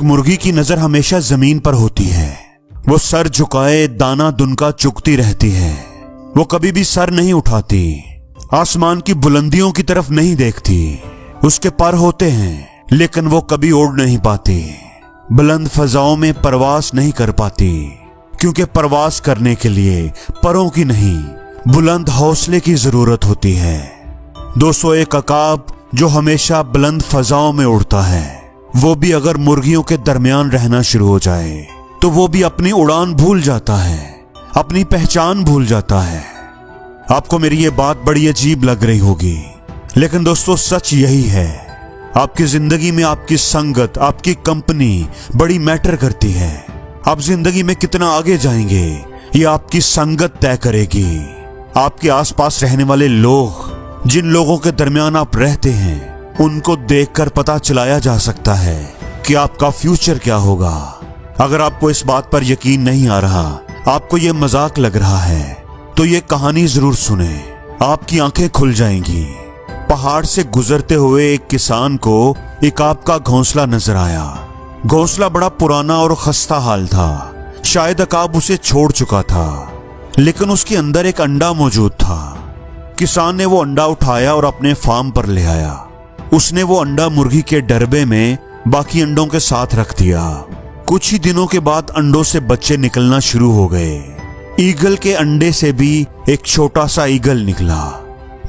मुर्गी की नजर हमेशा जमीन पर होती है। वो सर झुकाए दाना दुनका चुगती रहती है। वो कभी भी सर नहीं उठाती, आसमान की बुलंदियों की तरफ नहीं देखती। उसके पर होते हैं लेकिन वो कभी उड़ नहीं पाती, बुलंद फजाओं में परवास नहीं कर पाती, क्योंकि परवास करने के लिए परों की नहीं बुलंद हौसले की जरूरत होती है। दोस्तों, एक अकाब जो हमेशा बुलंद फजाओं में उड़ता है, वो भी अगर मुर्गियों के दरमियान रहना शुरू हो जाए तो वो भी अपनी उड़ान भूल जाता है, अपनी पहचान भूल जाता है। आपको मेरी ये बात बड़ी अजीब लग रही होगी, लेकिन दोस्तों सच यही है। आपकी जिंदगी में आपकी संगत, आपकी कंपनी बड़ी मैटर करती है। आप जिंदगी में कितना आगे जाएंगे ये आपकी संगत तय करेगी। आपके आसपास रहने वाले लोग, जिन लोगों के दरमियान आप रहते हैं, उनको देखकर पता चलाया जा सकता है कि आपका फ्यूचर क्या होगा। अगर आपको इस बात पर यकीन नहीं आ रहा, आपको ये मजाक लग रहा है, तो ये कहानी जरूर सुने, आपकी आंखें खुल जाएंगी। पहाड़ से गुजरते हुए एक किसान को इकाब का घोंसला नजर आया। घोंसला बड़ा पुराना और खस्ता हाल था। शायद इकाब उसे छोड़ चुका था, लेकिन उसके अंदर एक अंडा मौजूद था। किसान ने वो अंडा उठाया और अपने फार्म पर ले आया। उसने वो अंडा मुर्गी के डरबे में बाकी अंडों के साथ रख दिया। कुछ ही दिनों के बाद अंडों से बच्चे निकलना शुरू हो गए। ईगल के अंडे से भी एक छोटा सा ईगल निकला।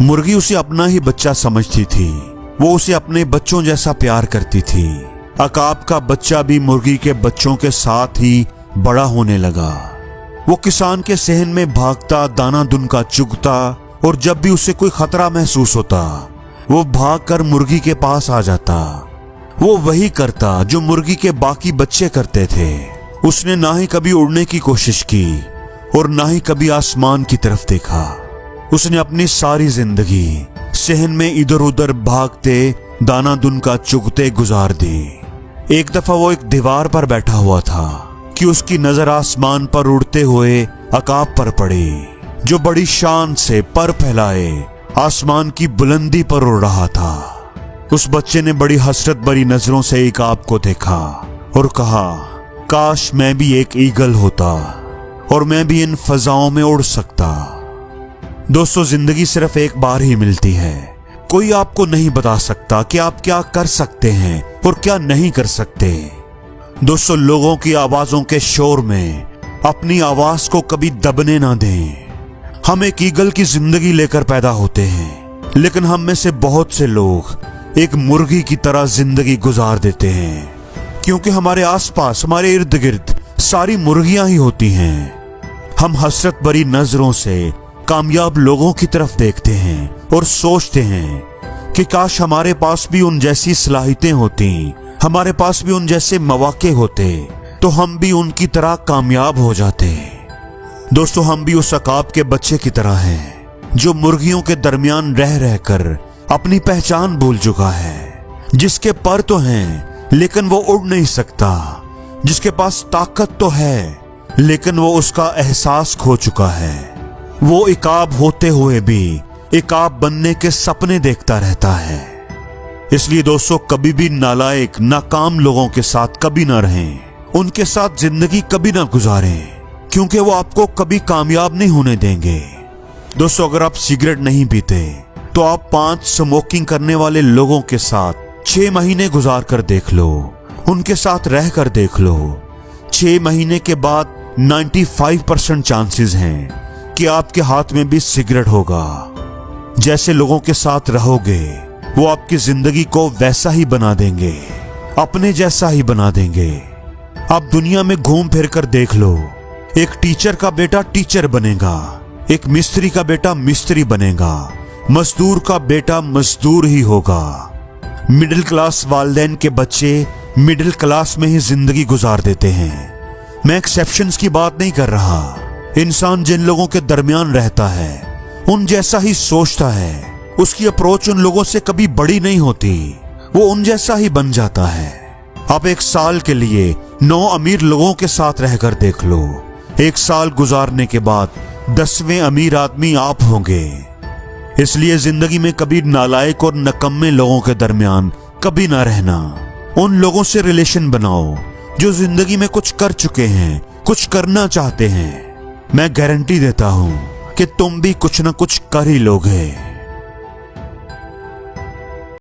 मुर्गी उसे अपना ही बच्चा समझती थी। वो उसे अपने बच्चों जैसा प्यार करती थी। अकाब का बच्चा भी मुर्गी के बच्चों के साथ ही बड़ा होने लगा। वो किसान के सहन में भागता, दाना दुनका चुगता, और जब भी उसे कोई खतरा महसूस होता वो भागकर मुर्गी के पास आ जाता। वो वही करता जो मुर्गी के बाकी बच्चे करते थे। उसने ना ही कभी उड़ने की कोशिश की और ना ही कभी आसमान की तरफ देखा। उसने अपनी सारी जिंदगी सहन में इधर उधर भागते, दाना दुनका चुगते गुजार दी। एक दफा वो एक दीवार पर बैठा हुआ था कि उसकी नजर आसमान पर उड़ते हुए अकाब पर पड़ी, जो बड़ी शान से पर फैलाए आसमान की बुलंदी पर उड़ रहा था। उस बच्चे ने बड़ी हसरत भरी नजरों से इकाब को देखा और कहा, काश मैं भी एक ईगल होता और मैं भी इन फजाओं में उड़ सकता। दोस्तों, जिंदगी सिर्फ एक बार ही मिलती है। कोई आपको नहीं बता सकता कि आप क्या कर सकते हैं और क्या नहीं कर सकते। दोस्तों, लोगों की आवाजों के शोर में अपनी आवाज को कभी दबने ना दें। हम एक ईगल की जिंदगी लेकर पैदा होते हैं, लेकिन हम में से बहुत से लोग एक मुर्गी की तरह जिंदगी गुजार देते हैं, क्योंकि हमारे आसपास, हमारे इर्द गिर्द सारी मुर्गियां ही होती हैं। हम हसरत भरी नजरों से कामयाब लोगों की तरफ देखते हैं और सोचते हैं कि काश हमारे पास भी उन जैसी सलाहियतें होती, हमारे पास भी उन जैसे मौके होते, तो हम भी उनकी तरह कामयाब हो जाते। दोस्तों, हम भी उस अकाब के बच्चे की तरह हैं, जो मुर्गियों के दरमियान रह रहकर अपनी पहचान भूल चुका है, जिसके पर तो हैं लेकिन वो उड़ नहीं सकता, जिसके पास ताकत तो है लेकिन वो उसका एहसास खो चुका है। वो इकाब होते हुए भी इकाब बनने के सपने देखता रहता है। इसलिए दोस्तों, कभी भी नालायक, नाकाम लोगों के साथ कभी ना रहें, उनके साथ जिंदगी कभी ना गुजारें, क्योंकि वो आपको कभी कामयाब नहीं होने देंगे। दोस्तों, अगर आप सिगरेट नहीं पीते तो आप 5 स्मोकिंग करने वाले लोगों के साथ 6 महीने गुजार कर देख लो, उनके साथ रह कर देख लो। 6 महीने के बाद 95% चांसेस हैं कि आपके हाथ में भी सिगरेट होगा। जैसे लोगों के साथ रहोगे वो आपकी जिंदगी को वैसा ही बना देंगे, अपने जैसा ही बना देंगे। आप दुनिया में घूम फिर कर देख लो, एक टीचर का बेटा टीचर बनेगा, एक मिस्त्री का बेटा मिस्त्री बनेगा, मजदूर का बेटा मजदूर ही होगा। मिडिल क्लास वालिदैन के बच्चे मिडिल क्लास में ही जिंदगी गुजार देते हैं। मैं एक्सेप्शंस की बात नहीं कर रहा। इंसान जिन लोगों के दरमियान रहता है उन जैसा ही सोचता है, उसकी अप्रोच उन लोगों से कभी बड़ी नहीं होती, वो उन जैसा ही बन जाता है। आप 1 साल के लिए 9 अमीर लोगों के साथ रहकर देख लो, 1 साल गुजारने के बाद 10वें अमीर आदमी आप होंगे। इसलिए जिंदगी में कभी नालायक और नकम्मे लोगों के दरमियान कभी ना रहना। उन लोगों से रिलेशन बनाओ जो जिंदगी में कुछ कर चुके हैं, कुछ करना चाहते हैं। मैं गारंटी देता हूं कि तुम भी कुछ ना कुछ कर ही लोगे।